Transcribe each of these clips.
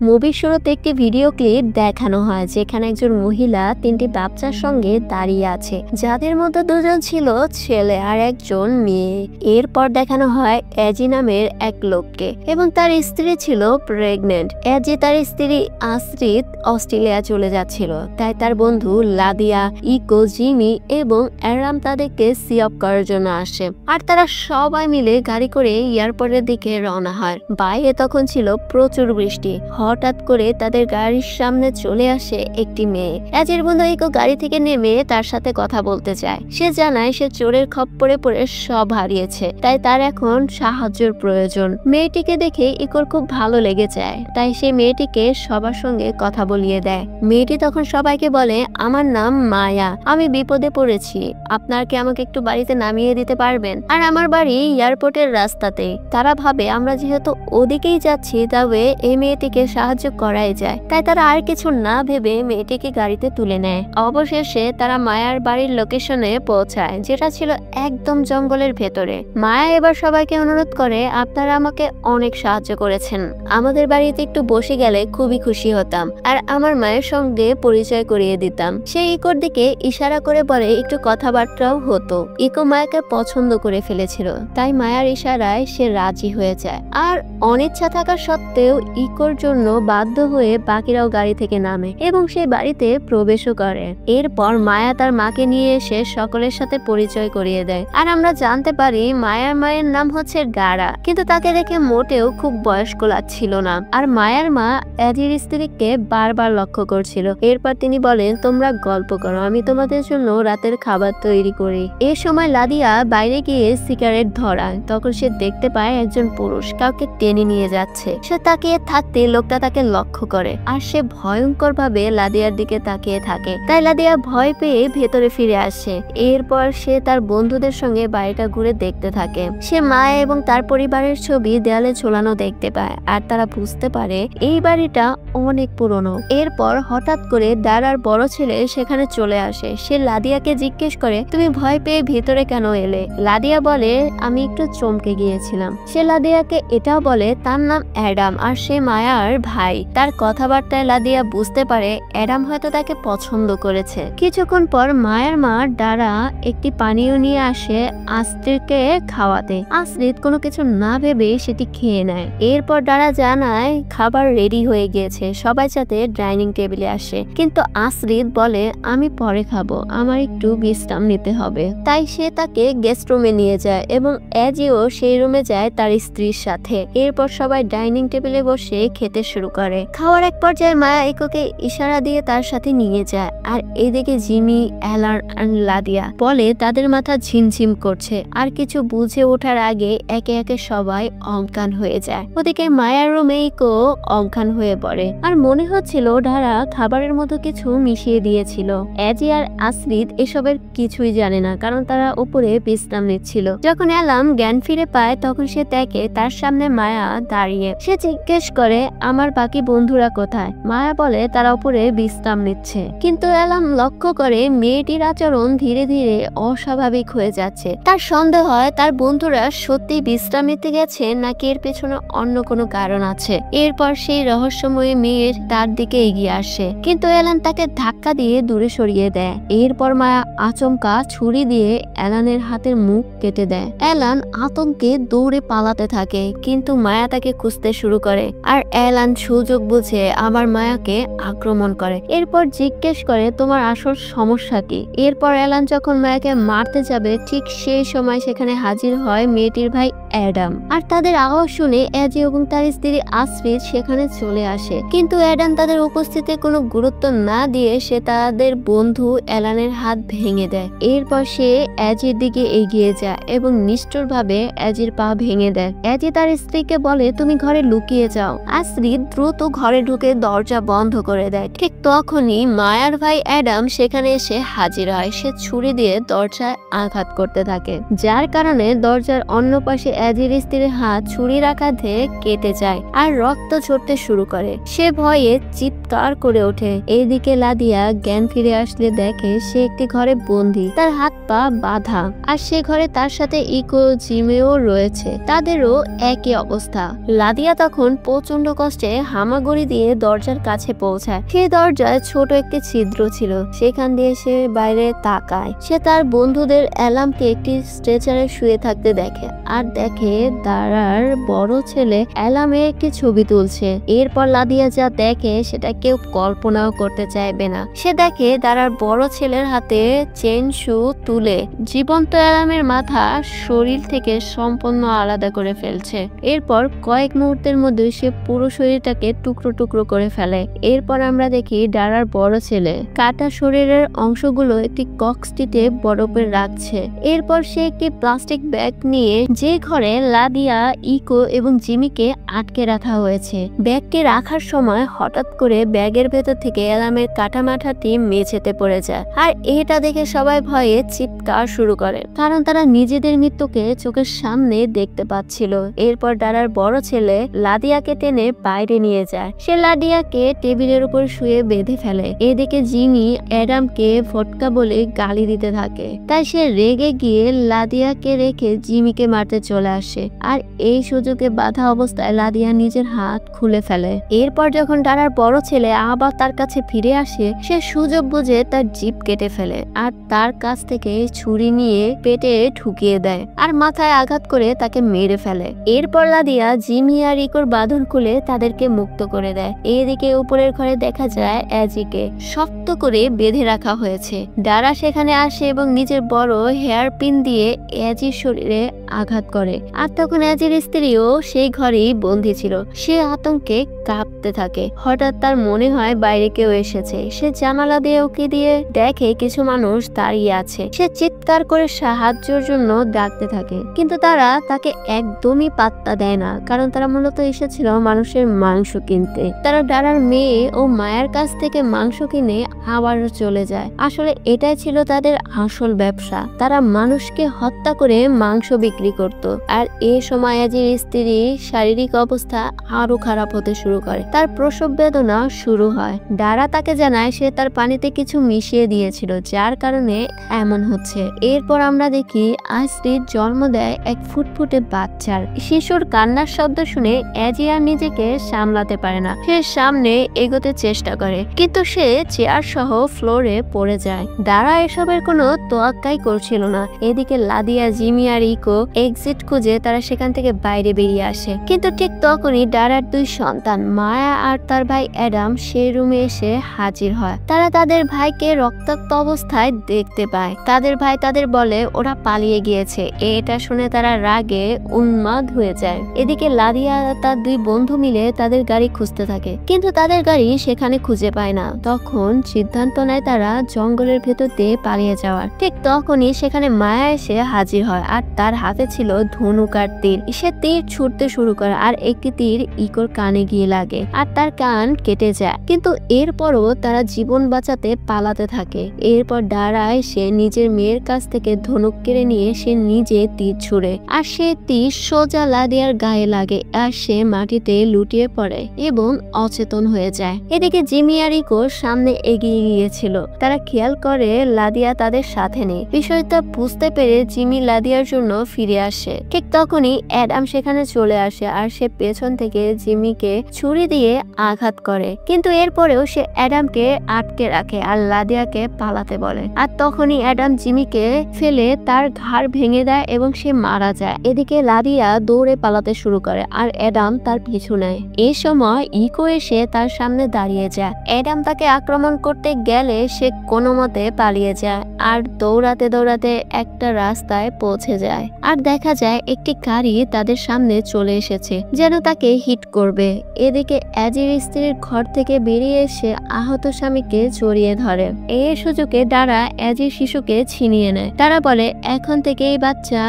মুভির শুরুতে একটি ভিডিও ক্লিপ দেখানো হয় যেখানে একজন মহিলা 3টি বাচ্চার সঙ্গে দাঁড়িয়ে আছে, যাদের মধ্যে 2জন ছিল ছেলে আর একজন মেয়ে। এরপর দেখানো হয় এজি নামের এক লোককে এবং তার স্ত্রী ছিল প্রেগনেন্ট। এজি তার স্ত্রী আসরিত অস্ট্রেলিয়া চলে যাচ্ছিল, তাই তার বন্ধু লাদিয়া, ইকো, জিমি এবং অ্যারাম তাদেরকে সি অফ করার জন্য আসে আর তারা সবাই মিলে গাড়ি করে এয়ারপোর্টের দিকে রওনা হয়। বাইরে তখন ছিল প্রচুর বৃষ্টি। হঠাৎ করে তাদের গাড়ির সামনে চলে আসে একটি মেয়ে। এজির বন্ধু ইকো গাড়ি থেকে নেমে তার সাথে কথা বলতে চায়। সে জানায় সে চোরের খপ্পরে পড়ে সব হারিয়েছে, তাই তার এখন সাহায্যের প্রয়োজন। মেয়েটিকে দেখে ইকোর খুব ভালো লেগে যায়, তাই সে মেয়েটিকে সবার সঙ্গে কথা বলিয়ে দেয়। মেয়েটি তখন সবাইকে বলে, আমার নাম মায়া, আমি বিপদে পড়েছি, আপনার কি আমাকে একটু বাড়িতে নামিয়ে দিতে পারবেন? আর আমার বাড়ি এয়ারপোর্টের রাস্তাতে। তারা ভাবে আমরা যেহেতু ওদিকেই যাচ্ছি তবে এই মেয়েটিকে সাহায্য করাই যায়, তাই তারা আর কিছু না ভেবে মেয়েটিকে গাড়িতে তুলে নেয়। অবশেষে তারা মায়ার বাড়ির লোকেশনে পৌঁছায়, যেটা ছিল একদম জঙ্গলের ভেতরে। মায়া এবার সবাইকে অনুরোধ করে, আপনারা আমাকে অনেক সাহায্য করেছেন, আমাদের বাড়িতে একটু বসে গেলে খুবই খুশি হতাম আর আমার মায়ের সঙ্গে পরিচয় করিয়ে দিতাম। সে ইকোর দিকে ইশারা করে বলে একটু কথাবার্তাও হতো। ইকো মায়াকে পছন্দ করে ফেলেছিল, তাই মায়ার ইশারায় সে রাজি হয়ে যায়। আর অনিচ্ছা থাকা সত্ত্বেও ইকোর জন্য বাধ্য হয়ে বাকিরাও গাড়ি থেকে নামে এবং সে বাড়িতে প্রবেশও করে। এরপর মায়া তার মাকে নিয়ে এসে সকলের সাথে পরিচয় করিয়ে দেয় আর আমরা জানতে পারি মায়ার মায়ের নাম হচ্ছে গারা, কিন্তু তাকে দেখে মোটেও খুব বয়স্ক লাগছিল না। আর মায়ার মা এজির স্ত্রীকে বারবার লক্ষ্য করছিল। এরপর তিনি বলেন, তোমরা গল্প করো, আমি তোমাদের জন্য রাতের খাবার তৈরি করি। এ সময় লাদিয়া বাইরে গিয়ে সিগারেট ধরায়, তখন সে দেখতে পায় একজন পুরুষ কাউকে টেনে নিয়ে যাচ্ছে। সে তাকিয়ে থাকতে লোকটা তাকে লক্ষ্য করে আর সে ভয়ঙ্কর ভাবে লাদিয়ার দিকে তাকিয়ে থাকে, তাই লাদিয়া ভয় পেয়ে ভেতরে ফিরে আসে। এরপর সে তার বন্ধুদের সঙ্গে বাড়িটা ঘুরে দেখতে থাকে। সে মায়া এবং তার পরিবারের ছবি দেয়ালে ঝোলানো দেখতে পায় আর তারা বুঝতে পারে এই বাড়িটা অনেক পুরনো। এরপর হঠাৎ করে দারার বড় ছেলে সেখানে চলে আসে। সে লাদিয়াকে জিজ্ঞেস করে, তুমি ভয় পেয়ে ভিতরে কেন এলে? লাদিয়া বলে, আমি একটু চমকে গিয়েছিলাম। সে লাদিয়াকে এটাও বলে তার নাম অ্যাডাম আর সে মায়ার ভাই। তার কথাবার্তায় লাদিয়া বুঝতে পারে অ্যাডাম হয়তো তাকে পছন্দ করেছে। কিছুক্ষণ পর মায়ার মা দারা একটি পানীয় নিয়ে আসে আসরিতকে খাওয়াতে। আসরিত কোনো কিছু না ভেবে সেটি খেয়ে নেয়। এরপর দারা জানায় খাবার রেডি হয়ে গিয়েছে, সবাই সাথে ডাইনিং টেবিলে আসে। কিন্তু আসরিত বলে, আমি পরে খাবো, আমার একটু বিশ্রাম নিতে হবে। তাই সে তাকে গেস্ট রুমে নিয়ে যায় এবং এজিও সেই রুমে যায় তার স্ত্রীর সাথে। এরপর সবাই ডাইনিং টেবিলে বসে খেতে শুরু করে। খাওয়ার এক পর্যায়ে মায়া ইকোকে ইশারা দিয়ে তার সাথে নিয়ে যায় আর এদিকে জিমি, অ্যালান আর লাদিয়া বলে তাদের মাথা ঝিমঝিম করছে আর কিছু বুঝে ওঠার আগে একে একে সবাই অজ্ঞান হয়ে যায়। ওদিকে মায়ার রুমে ইকো অজ্ঞান হয়ে পড়ে আর মনে হচ্ছিল ধারা খাবারের মতো কিছু মিশিয়ে দিয়েছিল। এজি আর আসরিত এসবের কিছুই জানে না, কারণ তারা উপরে বিশ্রাম নিচ্ছিল। যখন অ্যালাম জ্ঞান ফিরে পায় তখন সে দেখে তার সামনে মায়া দাঁড়িয়ে। সে জিজ্ঞেস করে, আমার বাকি বন্ধুরা কোথায়? মায়া বলে তারা উপরে বিশ্রাম নিচ্ছে। কিন্তু অ্যালাম লক্ষ্য করে মেয়েটির আচরণ ধীরে ধীরে অস্বাভাবিক হয়ে যাচ্ছে। তার সন্দেহ হয় তার বন্ধুরা সত্যি বিশ্রাম নিতে গেছে নাকি এর পেছনে অন্য কোনো কারণ আছে। এরপর সেই রহস্যময়ী মেয়ের তার দিকে এগিয়ে আসে, কিন্তু অ্যালান তাকে ধাক্কা দিয়ে দূরে সরিয়ে দেয়। এরপর মায়া আচমকা ছুরি দিয়ে অ্যালানের হাতের মুখ কেটে দেয়। অ্যালান আতঙ্কে দৌড়ে পালাতে থাকে, কিন্তু মায়া তাকে খুঁজতে শুরু করে আর অ্যালান সুযোগ বুঝে আবার মায়াকে আক্রমণ করে। এরপর জিজ্ঞেস করে, তোমার আসল সমস্যা কি? এরপর অ্যালান যখন মায়াকে মারতে যাবে ঠিক সেই সময় সেখানে হাজির হয় মেয়েটির ভাই অ্যাডাম। আর তাদের আওয়াজ শুনে এজি এবং তার স্ত্রী আসরিত সেখানে চলে আসে, কিন্তু অ্যাডাম তাদের উপস্থিতিতে কোনো গুরুত্ব না দিয়ে সে তাদের বন্ধু অ্যালানের হাত ভেঙে দেয়। এরপর সে এজির দিকে এগিয়ে যায় এবং নিষ্ঠুরভাবে এজির পা ভেঙে দেয়। এজি তার স্ত্রীকে বলে, তুমি ঘরে লুকিয়ে যাও। আসরিত দ্রুত ঘরে ঢুকে দরজা বন্ধ করে দেয়। ঠিক তখনই মায়ার ভাই অ্যাডাম সেখানে এসে হাজির হয়। সে ছুরি দিয়ে দরজায় আঘাত করতে থাকে, যার কারণে দরজার অন্য পাশে অ্যাজির স্ত্রীর হাত ছুরির আঘাতে কেটে যায় আর রক্ত ঝরতে শুরু করে। সে ভয়ে চিৎকার করে ওঠে। এইদিকে লাদিয়া জ্ঞান ফিরে আসলে দেখে সে একটি ঘরে বন্দি, তার হাত পা বাঁধা। আর সে ঘরে তার সাথে ইকো, জিমেও রয়েছে, তাদেরও একই অবস্থা। লাদিয়া তখন প্রচন্ড কষ্টে হামাগুড়ি দিয়ে দরজার কাছে পৌঁছায়। সেই দরজায় ছোট একটি ছিদ্র ছিল, সেখান দিয়ে সে বাইরে তাকায়। সে তার বন্ধুদের অ্যালামকে একটি স্ট্রেচারে শুয়ে থাকতে দেখে আর দেখে দারার বড় ছেলে অ্যালামের একটি ছবি তুলছে। এরপর লাদিয়া যা দেখে সেটা কেউ কল্পনাও করতে চাইবে না। সে দেখে দারার বড় ছেলের হাতে চেন শু তুলে জীবন্ত অ্যালামের মাথা শরীর থেকে সম্পূর্ণ আলাদা করে ফেলছে। এরপর কয়েক মুহূর্তের মধ্যে সে পুরো শরীরটাকে টুকরো টুকরো করে ফেলে। এরপর আমরা দেখি দারার বড় ছেলে কাটা শরীরের অংশগুলো একটি কক্সটিতে বরফে রাখছে। এরপর সে একটি প্লাস্টিক ব্যাগ নিয়ে যে ঘরে লাদিয়া, ইকো এবং জিমিকে আটকে রাখা হয়েছে, ব্যাগটি রাখার সময় হঠাৎ করে ব্যাগের ভেতর থেকে অ্যালামের কাটা মাথাটি মেঝেতে পড়ে যায়। আর এটা দেখে সবাই ভয়ে চিৎকার শুরু করে, কারণ তারা নিজেদের মৃত্যুকে চোখের সামনে দেখতে পাচ্ছিল। এরপর দারার বড় ছেলে লাদিয়াকে টেনে বাইরে নিয়ে যায়। সে লাদিয়াকে টেবিলের উপর শুয়ে বেঁধে ফেলে। এদিকে জিমি অ্যাডামকে ফটকা বলে গালি দিতে থাকে। তাই সে রেগে গিয়ে লাদিয়াকে রেখে জিমিকে মারতে চলে আসে। আর এই সুযোগে বাধা অবস্থায় লাদিয়া নিজের হাত খুলে ফেলে। এরপর যখন দারার বড় ছেলে আবার তার কাছে ফিরে আসে, সে সুযোগ বুঝে তার জিভ কেটে ফেলে আর তার কাছ থেকে ছুরি নিয়ে পেটে ঢুকিয়ে দেয় আর মাথায় আঘাত করে তাকে মেরে ফেলে। এরপর লাদিয়া জিমি আর ইকোর বাঁধন খুলে তাদেরকে মুক্ত করে দেয়। এদিকে উপরের ঘরে দেখা যায় অ্যাজিকে শক্ত করে বেঁধে রাখা হয়েছে। দারা সেখানে আসে এবং নিজের বড় হেয়ার পিন দিয়ে অ্যাজির শরীরে আঘাত করে। আর তখন অ্যাজির স্ত্রীও সেই ঘরেই বন্দী ছিল। সে আতঙ্কে কাঁপতে থাকে। হঠাৎ তার মনে হয় বাইরে কেউ এসেছে। সে জানালা দিয়ে উকি দিয়ে দেখে কিছু মানুষ দাঁড়িয়ে আছে। সে চিৎকার করে সাহায্যের জন্য ডাকতে থাকে, কিন্তু তারা তাকে একদমই পাত্তা দেয় না, কারণ তারা মূলত এসেছিল মানুষের মাংস কিনতে। তারা দারার মেয়ে ও মায়ের কাছ থেকে মাংস কিনে আবার চলে যায়। আসলে এটাই ছিল তাদের আসল ব্যবসা। তারা মানুষকে হত্যা করে মাংস বিক্রি করত। আর এ সময় অ্যাজির স্ত্রীর শারীরিক অবস্থা আরো খারাপ হতে শুরু করে। তার প্রসব বেদনা শুরু হয়। দারা তাকে জানায় সে তার পানিতে কিছু মিশিয়ে দিয়েছিল, যার কারণে এমন হচ্ছে। এরপর আমরা দেখি আইসরির জন্ম দেয় এক ফুটফুটে বাচ্চার। শিশুর কান্নার শব্দ শুনে অ্যাজি আর নিজেকে সামলাতে পারে না। সে সামনে এগোতে চেষ্টা করে, কিন্তু সে চেয়ার সহ ফ্লোরে পড়ে যায়। দারা এসবের কোনো তোয়াক্কাই করছিল না। এদিকে লাদিয়া, জিমি আর ইকো এক্সিট খুঁজে তারা সেখান থেকে বাইরে বেরিয়ে আসে। কিন্তু ঠিক তখনই দারার দুই সন্তান মায়া আর তার ভাই অ্যাডাম সেই রুমে এসে হাজির হয়। তারা তাদের ভাইকে রক্তাক্ত অবস্থায় দেখতে পায়। তাদের ভাই তাদের বলে ওরা পালিয়ে গিয়েছে। এটা শুনে তারা রাগে উন্মাদ হয়ে যায়। এদিকে লাদিয়া তার দুই বন্ধু মিলে তাদের গাড়ি খুঁজতে থাকে, কিন্তু তাদের গাড়ি সেখানে খুঁজে পায় না। তখন সিদ্ধান্ত নেয় তারা জঙ্গলের ভেতর দিয়ে পালিয়ে যাওয়ার। ঠিক তখনই সেখানে মায়া এসে হাজির হয় আর তার হাতে ছিল ধনুক আর তীর। সে তীর ছুটতে শুরু করে আর একটি তীর ইকোর কানে গিয়ে লাগে আর তার কান কেটে যায়। কিন্তু এরপরও তারা জীবন বাঁচাতে পালাতে থাকে। এরপর দাঁড়ায় সে নিজের মেয়ের কাছ থেকে ধনুক কেড়ে নিয়ে সে নিজে তীর ছুড়ে আর সে তীর সোজা লাদিয়ার গায়ে লাগে আর সে মাটিতে লুটিয়ে পড়ে এবং অচেতন হয়ে যায়। এদিকে জিমি আর ইকো সামনে এগিয়ে গিয়েছিল। তারা খেয়াল করে লাদিয়া তাদের সাথে নেই। বিষয়টা বুঝতে পেরে জিমি লাদিয়ার জন্য ফিরে আসে। ঠিক তখনই অ্যাডাম সেখানে চলে আসে আর সে পেছন থেকে জিমিকে ছুরি দিয়ে আঘাত করে, কিন্তু এরপরেও সে অ্যাডামকে আটকে রাখে আর লাদিয়াকে পালাতে বলে। আর তখনই অ্যাডাম জিমিকে ফেলে তার ঘাড় ভেঙে দেয় এবং সে মারা যায়। এদিকে লাদিয়া দৌড়ে পালাতে শুরু করে আর অ্যাডাম তার পিছু নেয়। এই সময় ইকো এসে তার সামনে দাঁড়িয়ে যায়। অ্যাডাম তাকে আক্রমণ করতে গেলে সে কোনো মতে পালিয়ে যায় আর দৌড়াতে দৌড়াতে একটা রাস্তায় পৌঁছে যায় আর দেখা যায় একটি গাড়ি তাদের সামনে চলে এসেছে, যেন তাকে হিট করবে। এদিকে অ্যাজির স্ত্রীর ঘর থেকে বেরিয়ে এসে আহত স্বামীকে জড়িয়ে ধরে। এই সুযোগে দারা অ্যাজির শিশুকে ছিনিয়ে নেয়। তারা বলে এখন থেকে এই বাচ্চা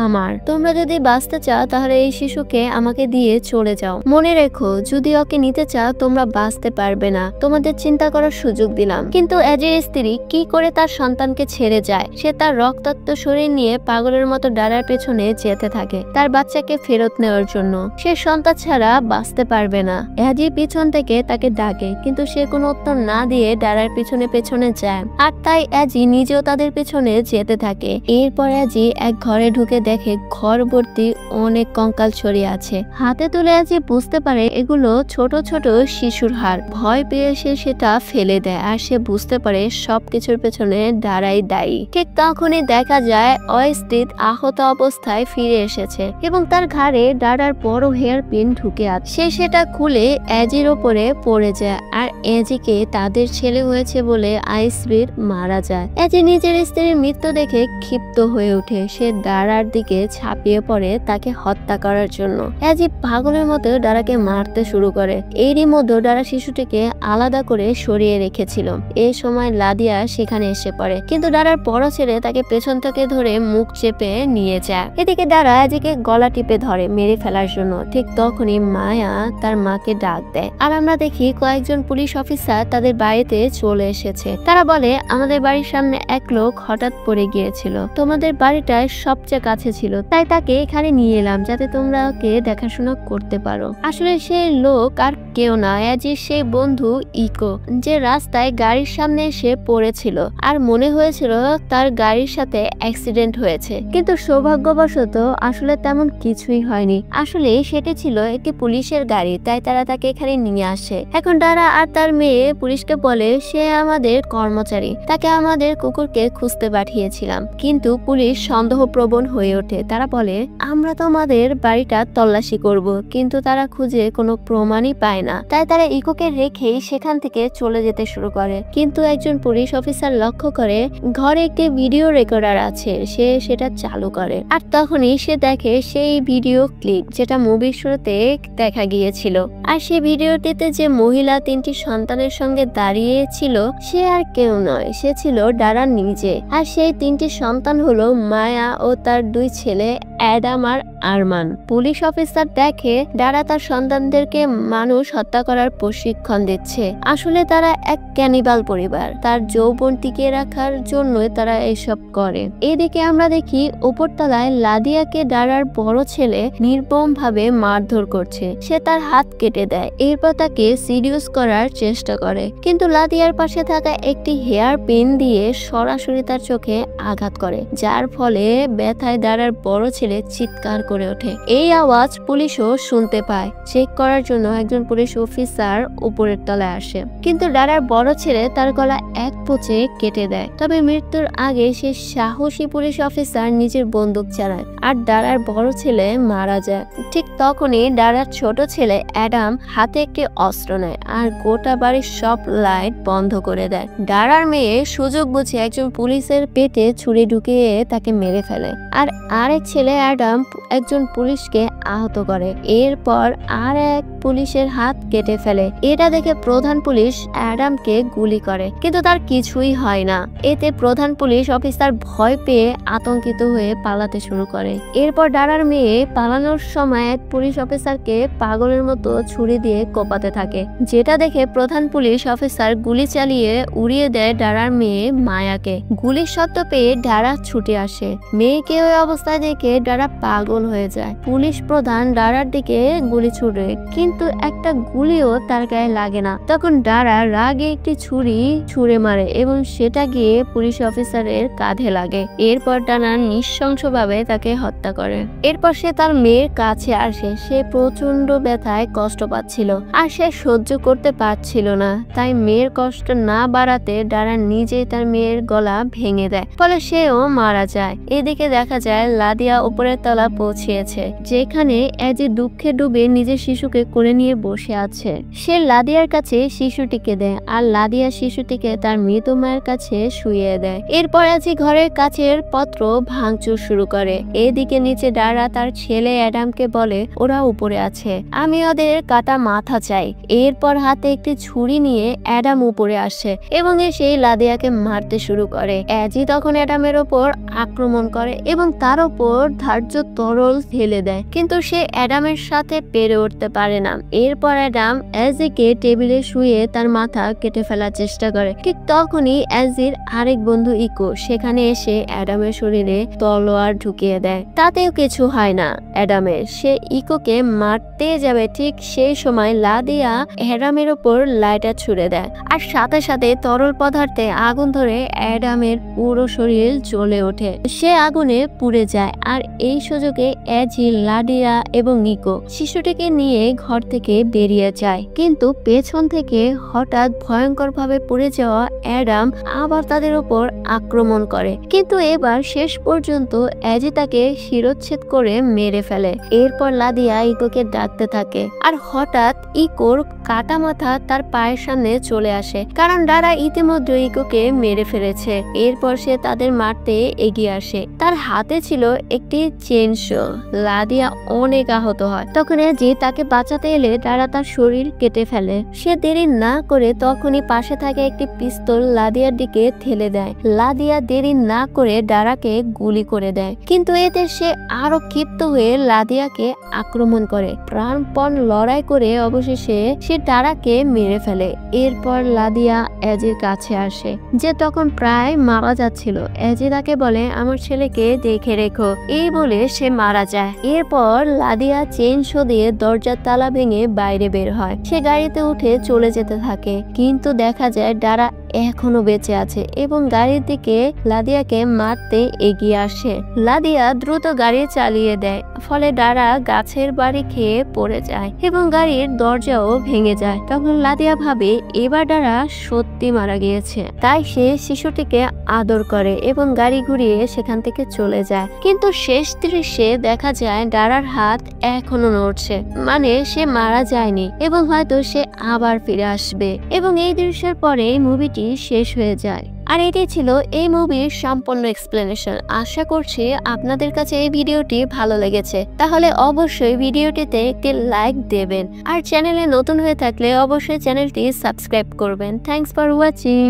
আমার। তোমরা যদি বাঁচতে চাও তাহলে এই শিশুকে আমাকে দিয়ে চলে যাও। মনে রেখো, যদি ওকে নিতে চাও তোমরা বাঁচতে পারবে না। তোমাদের চিন্তা করার সুযোগ দিলাম। কিন্তু অ্যাজির স্ত্রী কি করে তার সন্তানকে ছেড়ে যায়? সে তার রক্তাক্ত শরীর নিয়ে পাগলের মতো দারার পেছনে যেতে যেতে থাকে তার বাচ্চাকে ফেরত নেওয়ার জন্য। সে সন্তান ছাড়া বাঁচতে পারবে না। অ্যাজি পিছন থেকে তাকে ডাকে, কিন্তু সে কোনো উত্তর না দিয়ে ডারার পিছনে পেছনে যায়, আর তাই অ্যাজি নিজেও তাদের পিছনে যেতে থাকে। এরপর অ্যাজি এক ঘরে ঢুকে দেখে ঘর ভর্তি অনেক কঙ্কাল ছড়িয়ে আছে। হাতে তুলে অ্যাজি বুঝতে পারে এগুলো ছোট ছোট শিশুর হাড়। ভয় পেয়ে সে সেটা ফেলে দেয়, আর সে বুঝতে পারে সবকিছুর পেছনে ডারাই দায়ী। ঠিক তখনই দেখা যায় অস্টিন আহত অবস্থায় ফিরে এসেছে এবং তার ঘাড়ে ডারার বড় হেয়ার পিন ঢুকে আছে। সে সেটা খুলে অ্যাজির ওপরে পড়ে যায়, আর অ্যাজিকে তাদের ছেলে হয়েছে বলে আইসরির মারা যায়। অ্যাজি নিজের স্ত্রীর মৃত্যু দেখে ক্ষিপ্ত হয়ে ওঠে। সে ডারার দিকে ঝাঁপিয়ে পড়ে তাকে হত্যা করার জন্য। অ্যাজি পাগলের মতো ডারাকে মারতে শুরু করে। এরই মধ্যে ডারা শিশুটিকে আলাদা করে সরিয়ে রেখেছিল। এই সময় লাদিয়া সেখানে এসে পড়ে, কিন্তু ডারার বড় ছেলে তাকে পেছন থেকে ধরে মুখ চেপে নিয়ে যায়। এদিকে ডারা অ্যাজিকে গলা টিপে ধরে মেরে ফেলার জন্য। ঠিক তখনই মায়া তার মাকে ডাক দেয়, আর আমরা দেখি কয়েকজন পুলিশ অফিসার তাদের বাড়িতে চলে এসেছে। তারা বলে, আমাদের বাড়ির সামনে এক লোক হঠাৎ পড়ে গিয়েছিল, তোমাদের বাড়িটায় সবচেয়ে কাছে ছিল, তাই তাকে এখানে নিয়ে এলাম যাতে তোমরা ওকে দেখাশোনা করতে পারো। আসলে সেই লোক আর কেউ না, অ্যাজির সেই বন্ধু ইকো, যে রাস্তায় গাড়ির সামনে এসে পড়েছিল আর মনে হয়েছিল তার গাড়ির সাথে অ্যাক্সিডেন্ট হয়েছে, কিন্তু সৌভাগ্যবশত আসলে তেমন কিছুই হয়নি। আসলে সেটা ছিল একটি পুলিশের গাড়ি, তাই তারা তাকে এখানে নিয়ে আসে। এখন ডারা আর তার মেয়ে পুলিশকে বলে, সে আমাদের কর্মচারী, তাকে আমাদের কুকুরকে খুঁজতে পাঠিয়েছিলাম। কিন্তু পুলিশ সন্দেহপ্রবণ হয়ে ওঠে। তারা বলে, আমরা তোমাদের বাড়িটা তল্লাশি করব, কিন্তু তারা খুঁজে কোনো প্রমাণই পায় না। তাই তারা ইকোকে রেখেই সেখান থেকে চলে যেতে শুরু করে। কিন্তু একজন পুলিশ অফিসার লক্ষ্য করে ঘরে একটি ভিডিও রেকর্ডার আছে। সে সেটা চালু করে, আর তখনই সে দেখে সেই ভিডিও ক্লিপ যেটা মুভির শুরুতে দেখা গিয়েছিল। আর সেই ভিডিওটিতে যে মহিলা তিনটি সন্তানের সঙ্গে দাঁড়িয়ে ছিল সে আর কেউ নয়, সে ছিল ডারা নিজে। আর সেই তিনটি সন্তান হলো মায়া ও তার দুই ছেলে অ্যাডাম আর আরমান। পুলিশ অফিসার দেখে ডারা তার সন্তানদেরকে মানুষ হত্যা করার প্রশিক্ষণ দিচ্ছে। আসলে তারা এক ক্যানিবাল পরিবার, তার যৌবন টিকিয়ে রাখার জন্য তারা এসব করে। এদিকে আমরা দেখি উপরতলায় লাদিয়াকে ডারার বড় ছেলে নির্মম ভাবে মারধর করছে। সে তার হাত কেটে দেয়, এরপর তাকে সিডিউস করার চেষ্টা করে, কিন্তু লাদিয়ার পাশে থাকা একটি হেয়ার পিন দিয়ে সরাসরি তার চোখে আঘাত করে, যার ফলে ব্যথায় ডারার বড় ছেলে চিৎকার করে ওঠে। এই আওয়াজ পুলিশও শুনতে পায়। চেক করার জন্য একজন পুলিশ অফিসার উপরের তলায় আসে, কিন্তু ডারার বড় ছেলে তার গলা এক পোঁচে কেটে দেয়। তবে মৃত্যুর আগে সে সাহসী পুলিশ অফিসার নিজের বন্দুক চালায়, আর ডারার বড় ছেলে মারা যায়। ঠিক তখনই ডারার ছোট ছেলে অ্যাডাম হাতে একটি অস্ত্র নেয় আর গোটা বাড়ির সব লাইট বন্ধ করে দেয়। ডারার মেয়ে সুযোগ বুঝে একজন পুলিশের পেটে ছুরি ঢুকিয়ে তাকে মেরে ফেলে, আর আরেক ছেলে অ্যাডাম একজন পুলিশকে আহত করে। এরপর আর এক পুলিশের হাত কেটে ফেলে। এটা দেখে প্রধান পুলিশ অ্যাডামকে গুলি করে, কিন্তু তার কিছুই হয় না। এতে প্রধান পুলিশ অফিসার ভয় পেয়ে আতঙ্কিত হয়ে পালাতে শুরু করে। এরপর ডারার মেয়ে পালানোর সময় এক পুলিশ অফিসারকে পাগলের মতো ছুরি দিয়ে কোপাতে থাকে, যেটা দেখে প্রধান পুলিশ অফিসার গুলি চালিয়ে উড়িয়ে দেয় ডারার মেয়ে মায়াকে। গুলির শব্দ পেয়ে ডারা ছুটে আসে। মেয়েকে ওই অবস্থায় দেখে ডারা পাগল হয়ে যায়। পুলিশ প্রধান ডারার দিকে গুলি ছুড়ে, কিন্তু একটা গুলিও তার গায়ে লাগে না। তখন ডারা রাগে একটি ছুরি ছুঁড়ে মারে এবং সেটা গিয়ে পুলিশ অফিসারের কাঁধে লাগে। এরপর ডারা নৃশংসভাবে তাকে হত্যা করে। এরপর সে তার মেয়ের কাছে আসে। সে প্রচন্ড ব্যথায় কষ্ট পাচ্ছিল, আর সে সহ্য করতে পারছিল না। তাই মেয়ের কষ্ট না বাড়াতে ডারা নিজেই তার মেয়ের গলা ভেঙে দেয়, ফলে সেও মারা যায়। এদিকে দেখা যায় লাদিয়া উপরের তলা পৌঁছেছে, যেখানে অ্যাজি দুঃখে ডুবে নিজের শিশুকে কোলে নিয়ে বসে আছে। সে লাদিয়ার কাছে শিশুটিকে দেয়, আর লাদিয়া শিশুটিকে তার মৃত মায়ের কাছে শুইয়ে দেয়। এরপর অ্যাজি ঘরের কাছের পত্র ভাঙচুর শুরু করে। এদিকে নিচে ডারা তার ছেলে অ্যাডামকে বলে, ওরা উপরে আছে, আমি ওদের কাটা মাথা চাই। এরপর হাতে একটি ছুরি নিয়ে অ্যাডাম উপরে আসে এবং এসে লাদিয়াকে মারতে শুরু করে। অ্যাজি তখন অ্যাডামের ওপর আক্রমণ করে এবং তার উপর ধার্য তরল ঢেলে দেয়, কিন্তু সে অ্যাডামের সাথে পেরে উঠতে পারে না। এরপর অ্যাডাম অ্যাজিকে টেবিলে শুয়ে তার মাথা কেটে ফেলার চেষ্টা করে। ঠিক তখনই অ্যাজির আরেক বন্ধু ইকো সেখানে এসে অ্যাডামের শরীরে তলোয়ার ঢুকিয়ে দেয়। তাতেও কিছু হয় না অ্যাডামের। সে ইকোকে মারতে যাবে, ঠিক সেই সময় লাদিয়া অ্যাডামের ওপর লাইটার ছুড়ে দেয়, আর সাথে সাথে তরল পদার্থে আগুন ধরে অ্যাডামের পুরো শরীর জ্বলে ওঠে। সে আগুনে পুড়ে যায়। আর এই সুযোগে অ্যাজি, লাদিয়া এবং ইকো শিশুটিকে নিয়ে ঘর থেকে বেরিয়ে যায়, কিন্তু পেছন থেকে হঠাৎ ভয়ঙ্কর ভাবে পুড়ে যাওয়া অ্যাডাম আবার তাদের উপর আক্রমণ করে, কিন্তু এবার শেষ পর্যন্ত অ্যাজি তাকে শিরোচ্ছেদ করে মেরে ফেলে। এরপর লাদিয়া ইকোকে ডাকতে থাকে, আর হঠাৎ ইকোর কাটা মাথা তার পায়ের সামনে চলে আসে, কারণ তারা ইতিমধ্যে ইকোকে মেরে ফেলেছে। এরপর সে তাদের মারতে এগিয়ে আসে। তার হাতে ছিল একটি চেনসো। লাদিয়া অনেক আহত হয়। তখন অ্যাজি তাকে বাঁচাতে এলে তারা তার শরীর কেটে ফেলে। সে দেরি না করে তখনই পাশে থাকে একটি পিস্তল লাদিয়ার দিকে ঠেলে দেয়। লাদিয়া দেরি না করে ডারাকে গুলি করে দেয়, কিন্তু এতে সে আরো ক্ষিপ্ত হয়ে লাদিয়াকে আক্রমণ করে। প্রাণপণ লড়াই করে অবশেষে সে ডারাকে মেরে ফেলে। এরপর লাদিয়া অ্যাজির কাছে আসে, যে তখন প্রায় মারা যাচ্ছিল। অ্যাজি তাকে বলে, আমার ছেলেকে দেখে রেখো। এই বলে সে মারা যায়। এরপর লাদিয়া চেইনসো দিয়ে দরজার তালা ভেঙে বাইরে বের হয়। সে গাড়িতে উঠে চলে যেতে থাকে, কিন্তু দেখা যায় ডারা এখনো বেঁচে আছে এবং গাড়ির দিকে লাদিয়াকে মারতে এগিয়ে আসে। লাদিয়া দ্রুত গাড়ি চালিয়ে দেয়, ফলে ডারা গাছের বাড়ি খেয়ে পড়ে যায় এবং গাড়ির দরজাও ভেঙে যায়। তখন লাদিয়া ভাবে এবার ডারা সত্যি মারা গিয়েছে, তাই সে শিশুটিকে আদর করে এবং গাড়ি ঘুরিয়ে সেখান থেকে চলে যায়। কিন্তু শেষ দৃশ্যে দেখা যায় ডারার হাত এখনো নড়ছে, মানে সে মারা যায়নি এবং হয়তো সে আবার ফিরে আসবে। এবং এই দৃশ্যের পরে মুভিটি শেষ হয়ে যায়। আর এটাই ছিল এই মুভির সম্পূর্ণ এক্সপ্লেনেশন। আশা করছি আপনাদের কাছে এই ভিডিওটি ভালো লেগেছে। তাহলে অবশ্যই ভিডিওটিতে একটি লাইক দেবেন, আর চ্যানেলে নতুন হয়ে থাকলে অবশ্যই চ্যানেলটি সাবস্ক্রাইব করবেন। Thanks for watching.